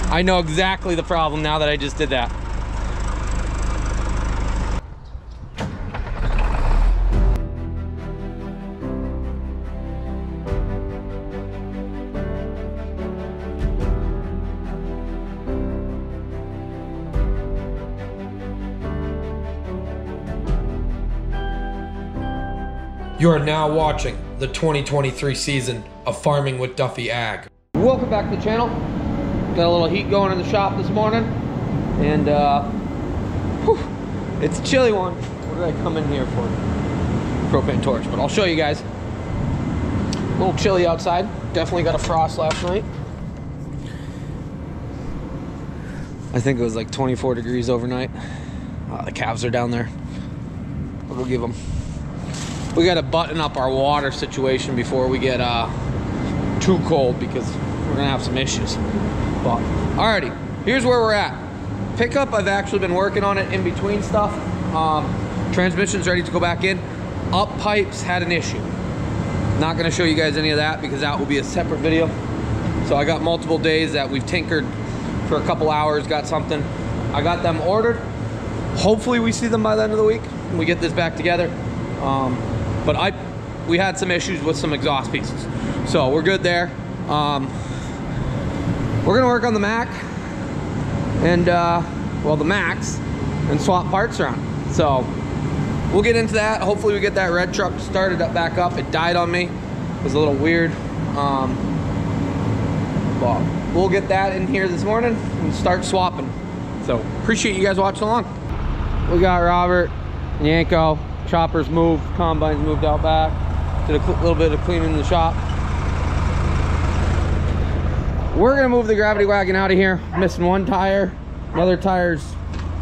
I know exactly the problem now that I just did that. You are now watching the 2023 season of Farming with Duffy Ag. Welcome back to the channel. Got a little heat going in the shop this morning, and it's a chilly one. What did I come in here for? Propane torch, but I'll show you guys. A little chilly outside. Definitely got a frost last night. I think it was like 24 degrees overnight. The calves are down there. I'll go give them. We got to button up our water situation before we get too cold, because we're gonna have some issues. But alrighty, here's where we're at. Pickup, I've actually been working on it in between stuff. Transmission's ready to go back in. Up pipes had an issue. Not gonna show you guys any of that because that will be a separate video. So I got multiple days that we've tinkered for a couple hours, got something. I got them ordered. Hopefully we see them by the end of the week and we get this back together. But we had some issues with some exhaust pieces, so we're good there. We're gonna work on the Mack and well, the Macks, and swap parts around. So we'll get into that. Hopefully we get that red truck started up back up. It died on me. It was a little weird. But we'll get that in here this morning and start swapping. So appreciate you guys watching along. We got Robert, Yanko. Choppers moved, combines moved out back. Did a little bit of cleaning in the shop. We're gonna move the gravity wagon out of here. Missing one tire. Another tire's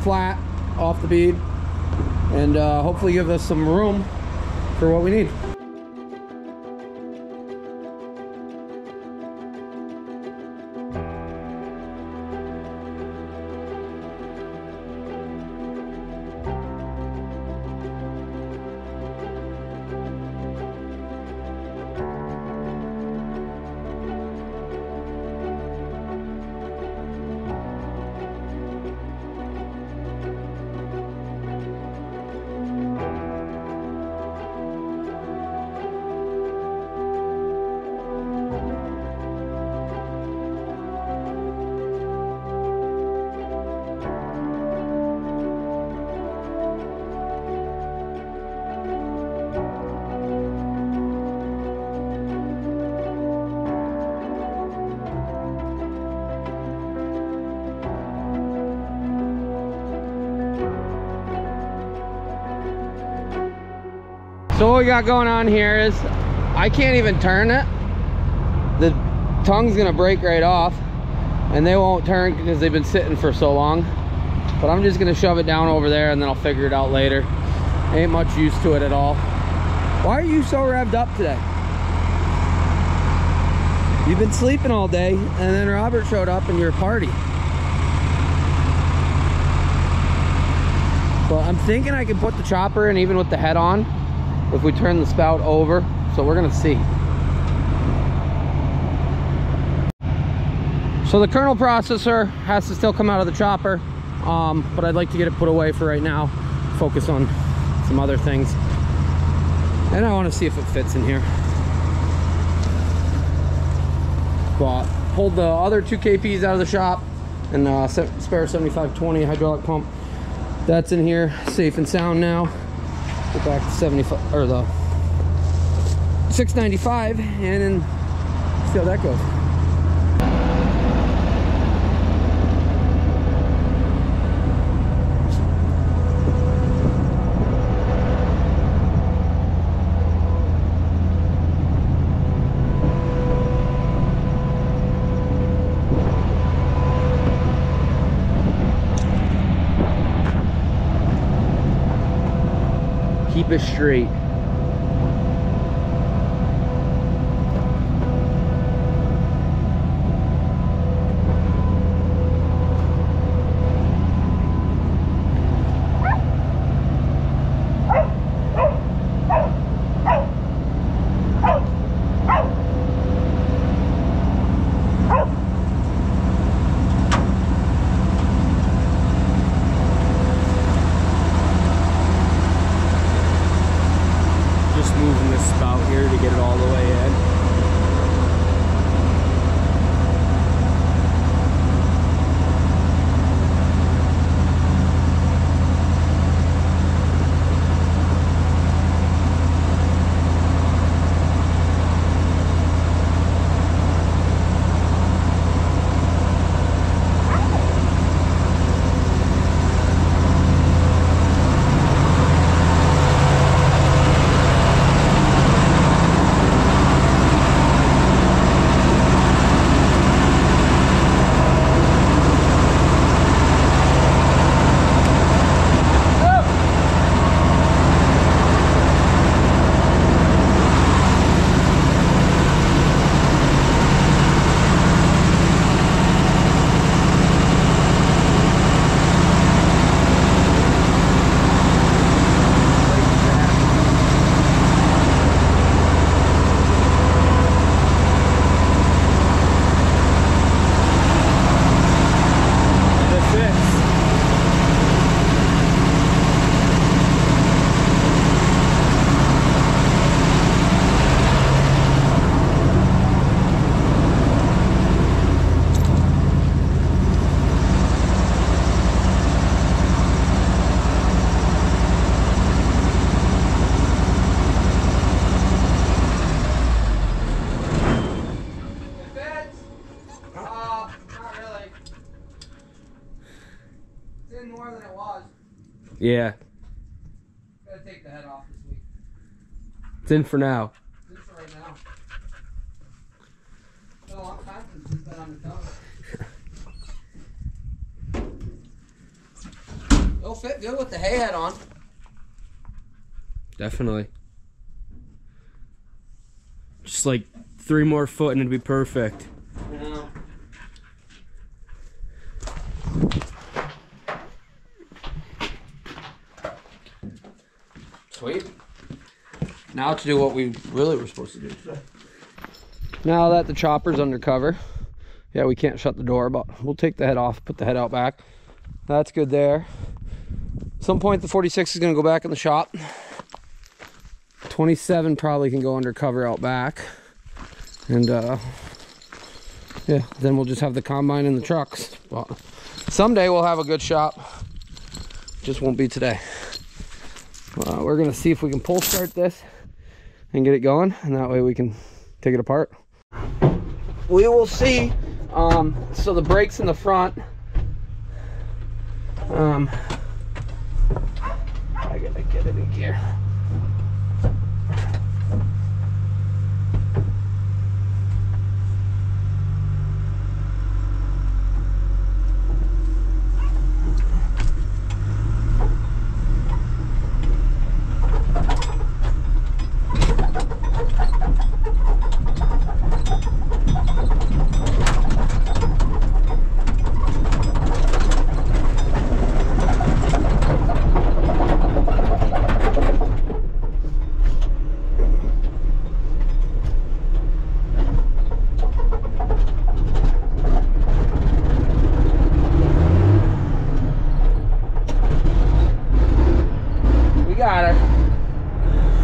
flat, off the bead. And hopefully give us some room for what we need. So what we got going on here is I can't even turn it. The tongue's gonna break right off and they won't turn because they've been sitting for so long. But I'm just gonna shove it down over there and then I'll figure it out later. Ain't much use to it at all. Why are you so revved up today? You've been sleeping all day and then Robert showed up and you're a party. But I'm thinking I can put the chopper in even with the head on if we turn the spout over, so we're gonna see. So the kernel processor has to still come out of the chopper, but I'd like to get it put away for right now, focus on some other things. And I want to see if it fits in here. But pulled the other 2 KPs out of the shop, and spare 7520 hydraulic pump. That's in here, safe and sound now. Go back to 75 or the 695 and then see how that goes. Keep it straight. in more than it was. Yeah. Gotta take the head off this week. It's in for now. It's in for right now. It's been a long time since we've been undercover. It'll fit good with the hay head on. Definitely. Just like 3 more foot and it'd be perfect. Yeah. Sweet. Now to do what we really were supposed to do today. Now that the chopper's undercover, yeah, we can't shut the door, but we'll take the head off, put the head out back. That's good there. At some point the 46 is going to go back in the shop. 27 probably can go undercover out back. And yeah, then we'll just have the combine in the trucks. But someday we'll have a good shop. Just won't be today. We're gonna see if we can pull start this and get it going, and that way we can take it apart. We will see. So the brakes in the front. I gotta get it in gear.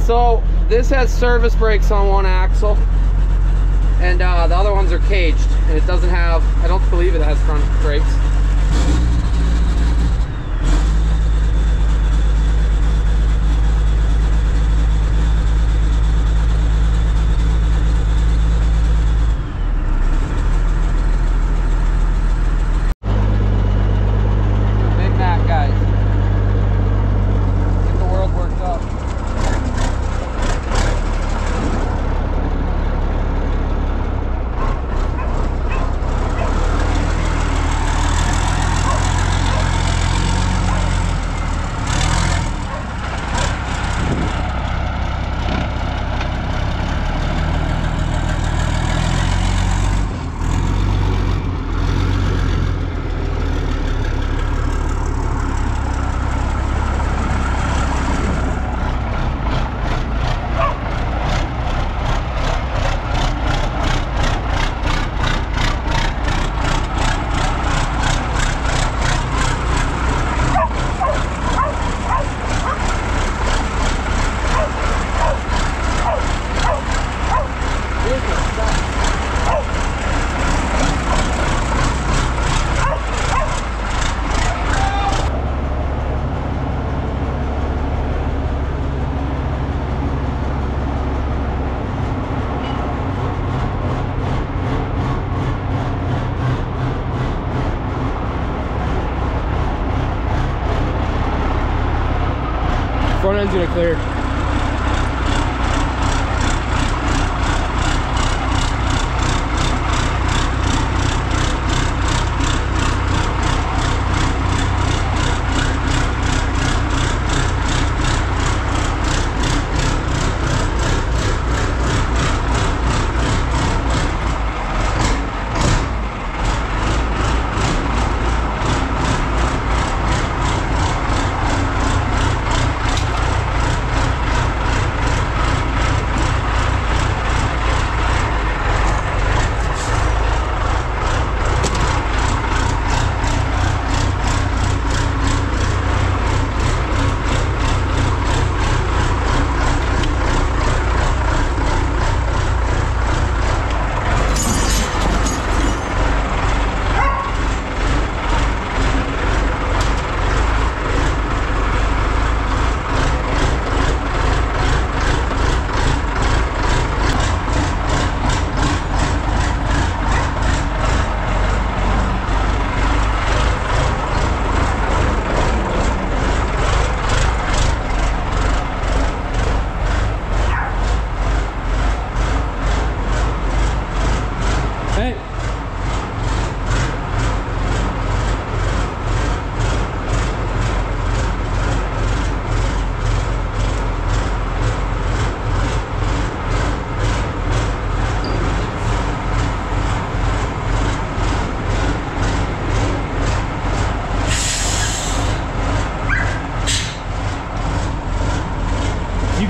So this has service brakes on one axle, and the other ones are caged, and it doesn't have, I don't believe it has front brakes. Big Mack, guys. Get the world worked up. Front end's gonna clear.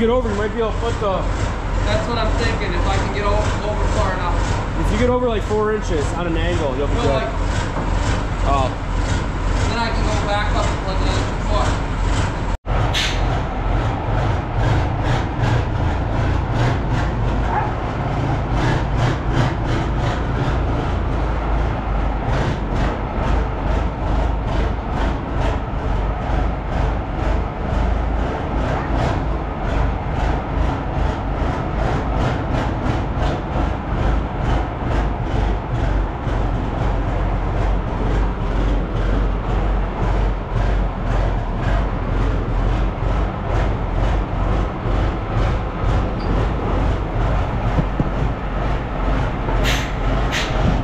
get over, you might be able to put the... That's what I'm thinking, if I can get over far enough. If you get over like 4 inches on an angle, you'll be good. Like, Oh. then I can go back up like another 2 foot.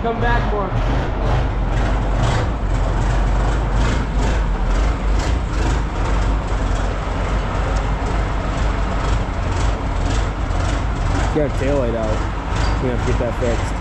Come back more. You got a taillight out. You have to get that fixed.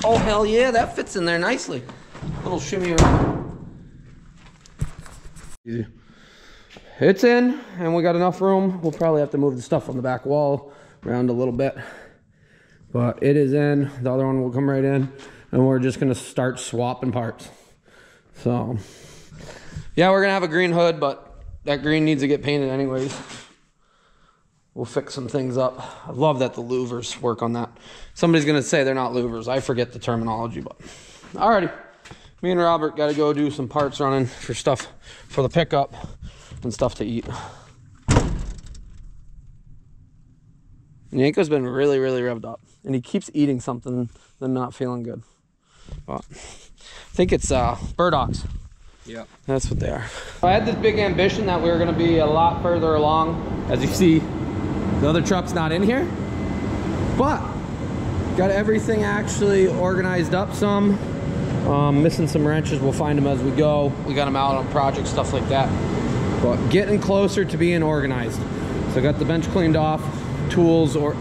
Oh, hell yeah, that fits in there nicely. Little shimmy around. Easy. It's in, and we got enough room. We'll probably have to move the stuff on the back wall around a little bit. But it is in. The other one will come right in, and we're just gonna start swapping parts. So, yeah, we're gonna have a green hood, but that green needs to get painted anyways. We'll fix some things up. I love that the louvers work on that. Somebody's gonna say they're not louvers. I forget the terminology, but alrighty. Me and Robert gotta go do some parts running for stuff for the pickup and stuff to eat. And Yanko's been really, really revved up, and he keeps eating something and not feeling good. But I think it's burdocks. Yeah, that's what they are. I had this big ambition that we were gonna be a lot further along. As you see, the other truck's not in here, but got everything actually organized up some. Missing some wrenches, we'll find them as we go. We got them out on projects, stuff like that. But getting closer to being organized. So I got the bench cleaned off, tools, or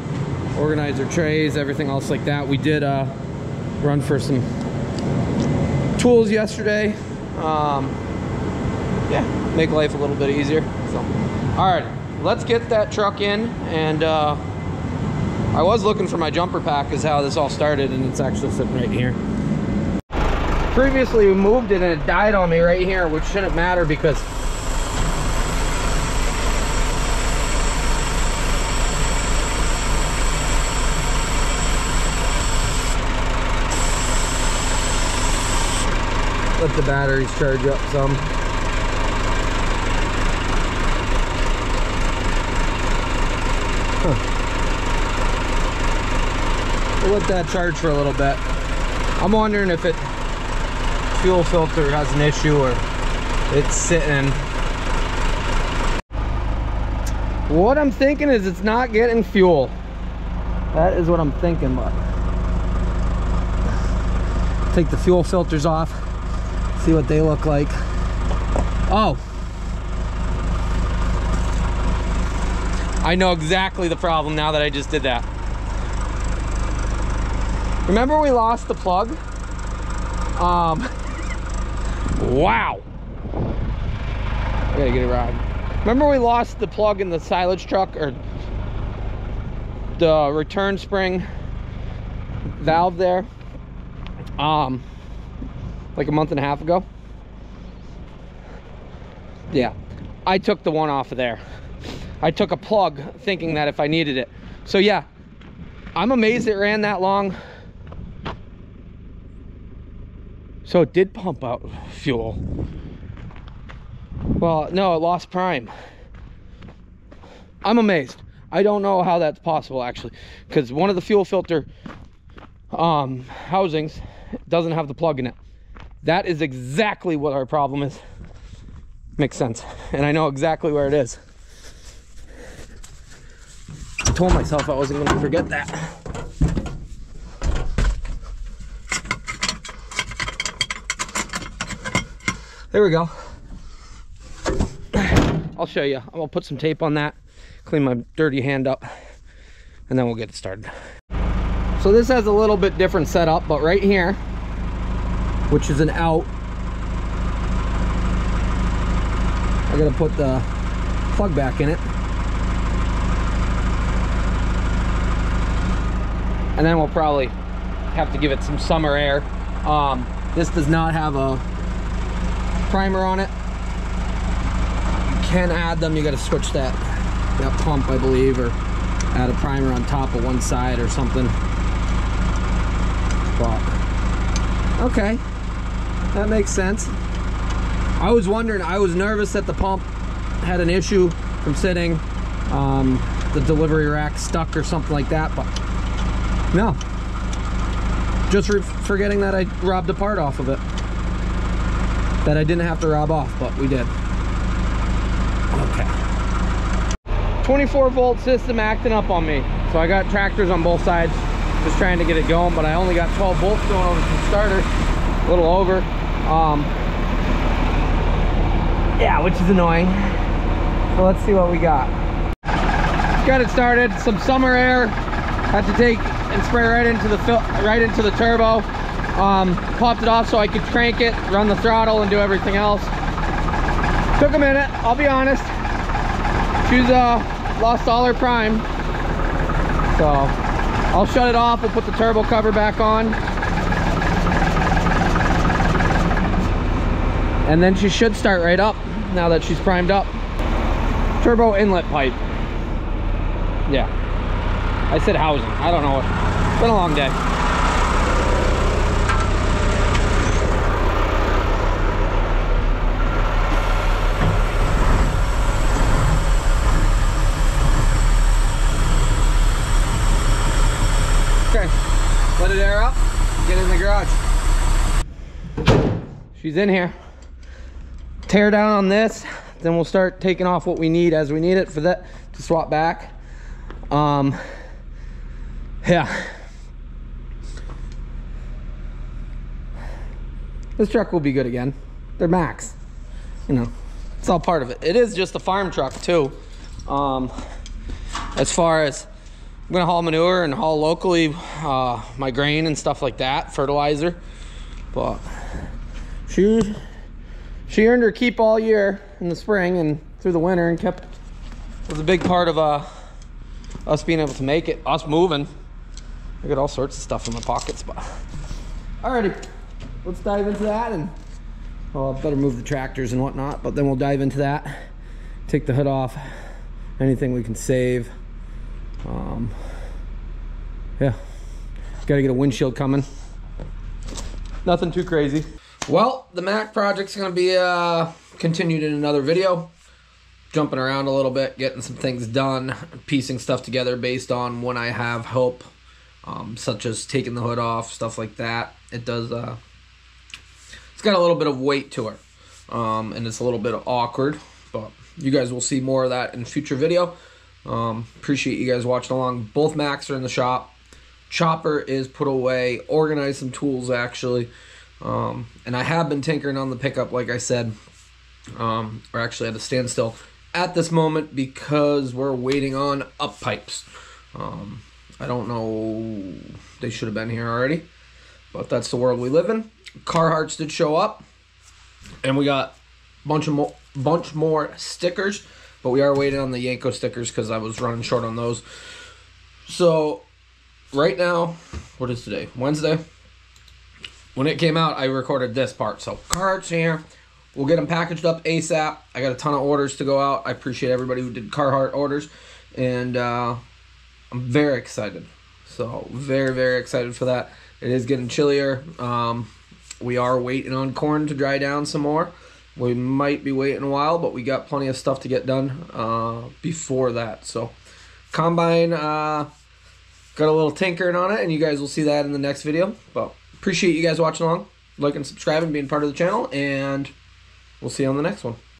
organizer trays, everything else like that. We did run for some tools yesterday. Yeah, make life a little bit easier. So, all right, let's get that truck in. And I was looking for my jumper pack is how this all started, and it's actually sitting right here. Previously we moved it and it died on me right here, which shouldn't matter because let the batteries charge up some. let that charge for a little bit. I'm wondering if it fuel filter has an issue or it's sitting. What I'm thinking is it's not getting fuel. That is what I'm thinking, but take the fuel filters off, see what they look like. Oh, I know exactly the problem now that I just did that. Remember we lost the plug? Wow. I gotta get it right. Remember we lost the plug in the silage truck, or the return spring valve there, like a month and a half ago? Yeah, I took the one off of there. I took a plug thinking that if I needed it. So yeah, I'm amazed it ran that long. So it did pump out fuel. Well, no, it lost prime. I'm amazed. I don't know how that's possible, actually, because one of the fuel filter housings doesn't have the plug in it. That is exactly what our problem is. Makes sense. And I know exactly where it is. I told myself I wasn't going to forget that. There we go. I'll show you. I'll put some tape on that, clean my dirty hand up, and then we'll get it started. So this has a little bit different setup, but right here, which is an out, I gotta put the plug back in it. And then we'll probably have to give it some summer air. This does not have a primer on it. Can add them. You got to switch that pump, I believe, or add a primer on top of one side or something. But okay, that makes sense. I was wondering, I was nervous that the pump had an issue from sitting, the delivery rack stuck or something like that, but no, just forgetting that I robbed a part off of it that I didn't have to rob off, but we did. Okay. 24 volt system acting up on me. So I got tractors on both sides, just trying to get it going, but I only got 12 volts going over from starter, a little over. Yeah, which is annoying. So let's see what we got. Got it started, some summer air. Had to take and spray right into the turbo. Popped it off so I could crank it, run the throttle, and do everything else. Took a minute, I'll be honest. She's lost all her prime. So I'll shut it off, we'll put the turbo cover back on. And then she should start right up now that she's primed up. Turbo inlet pipe. Yeah. I said housing, I don't know what. It's been a long day. Let it air up, get in the garage. She's in here. Tear down on this, then we'll start taking off what we need as we need it for that to swap back. Yeah. This truck will be good again. They're Macks. You know, it's all part of it. It is just a farm truck too. As far as I'm gonna haul manure and haul locally, my grain and stuff like that, fertilizer. But she earned her keep all year in the spring and through the winter, and was a big part of us being able to make it, us moving. I got all sorts of stuff in my pockets, but alrighty, let's dive into that. And well, I better move the tractors and whatnot, but then we'll dive into that, take the hood off, anything we can save. Yeah, gotta get a windshield coming. Nothing too crazy. Well, the Mack project's gonna be continued in another video. Jumping around a little bit, getting some things done, piecing stuff together based on when I have help such as taking the hood off, stuff like that. It does, it's got a little bit of weight to it, and it's a little bit awkward, but you guys will see more of that in a future video. Appreciate you guys watching along. Both Macks are in the shop. Chopper is put away, organized some tools actually, and I have been tinkering on the pickup, like I said, or actually at a standstill at this moment because we're waiting on up pipes. I don't know, they should have been here already, but that's the world we live in. Carhartts did show up, and we got a bunch more stickers, but we are waiting on the Yanko stickers because I was running short on those. So right now, what is today? Wednesday. When it came out, I recorded this part. So Carhartts here. We'll get them packaged up ASAP. I got a ton of orders to go out. I appreciate everybody who did Carhartt orders, and I'm very excited. So very, very excited for that. It is getting chillier. We are waiting on corn to dry down some more. We might be waiting a while, but we got plenty of stuff to get done before that. So combine, got a little tinkering on it, and you guys will see that in the next video. But appreciate you guys watching along, liking, subscribing, being part of the channel, and we'll see you on the next one.